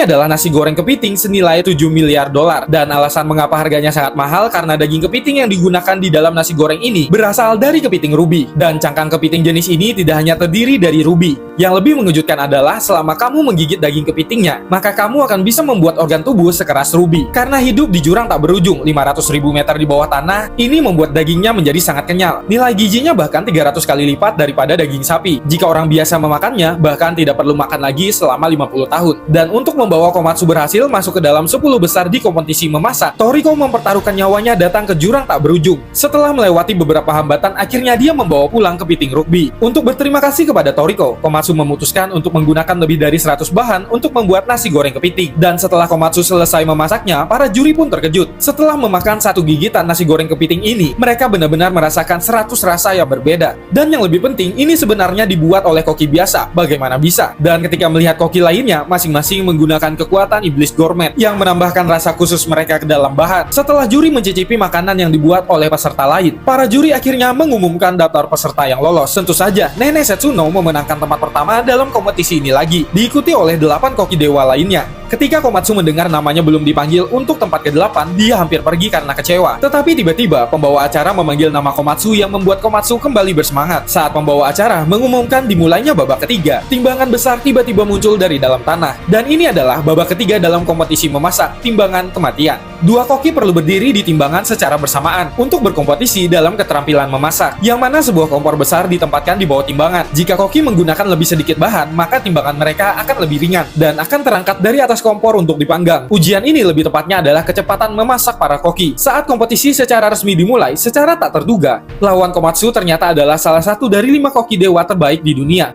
adalah nasi goreng kepiting senilai 7 miliar dolar. Dan alasan mengapa harganya sangat mahal karena daging kepiting yang digunakan di dalam nasi goreng ini berasal dari kepiting ruby. Dan cangkang kepiting jenis ini tidak hanya terdiri dari ruby. Yang lebih mengejutkan adalah selama kamu menggigit daging kepitingnya, maka kamu akan bisa membuat organ tubuh sekeras ruby. Karena hidup di jurang tak berujung 500.000 meter di bawah tanah, ini membuat dagingnya menjadi sangat kenyal. Nilai gizinya bahkan 300 kali lipat daripada daging sapi. Jika orang biasa memakannya, bahkan tidak perlu makan lagi selama 50 tahun. Dan untuk membawa Komatsu berhasil masuk ke dalam 10 besar di kompetisi memasak, Toriko mempertaruhkan nyawanya datang ke jurang tak berujung. Setelah melewati beberapa hambatan, akhirnya dia membawa pulang kepiting ruby. Untuk berterima kasih kepada Toriko, Komatsu memutuskan untuk menggunakan lebih dari 100 bahan untuk membuat nasi goreng kepiting. Dan setelah Komatsu selesai memasaknya, para juri pun terkejut. Setelah memakan satu gigitan nasi goreng kepiting ini, mereka benar-benar merasakan 100 rasa yang berbeda. Dan yang lebih penting, ini sebenarnya dibuat oleh koki biasa. Bagaimana bisa? Dan ketika melihat koki lainnya, masing-masing menggunakan kekuatan iblis gourmet yang menambahkan rasa khusus mereka ke dalam bahan. Setelah juri mencicipi makanan yang dibuat oleh peserta lain, para juri akhirnya mengumumkan daftar peserta yang lolos. Tentu saja, Nenek Setsuno memenangkan tempat pertama dalam kompetisi ini lagi, diikuti oleh 8 koki dewa lainnya. Ketika Komatsu mendengar namanya belum dipanggil untuk tempat ke-8, dia hampir pergi karena kecewa. Tetapi tiba-tiba, pembawa acara memanggil nama Komatsu yang membuat Komatsu kembali bersemangat. Saat pembawa acara mengumumkan dimulainya babak ketiga, timbangan besar tiba-tiba muncul dari dalam tanah. Dan ini adalah babak ketiga dalam kompetisi memasak, timbangan kematian. Dua koki perlu berdiri di timbangan secara bersamaan untuk berkompetisi dalam keterampilan memasak, yang mana sebuah kompor besar ditempatkan di bawah timbangan. Jika koki menggunakan lebih sedikit bahan, maka timbangan mereka akan lebih ringan dan akan terangkat dari atas kompor untuk dipanggang. Ujian ini lebih tepatnya adalah kecepatan memasak para koki. Saat kompetisi secara resmi dimulai, secara tak terduga, lawan Komatsu ternyata adalah salah satu dari 5 koki dewa terbaik di dunia.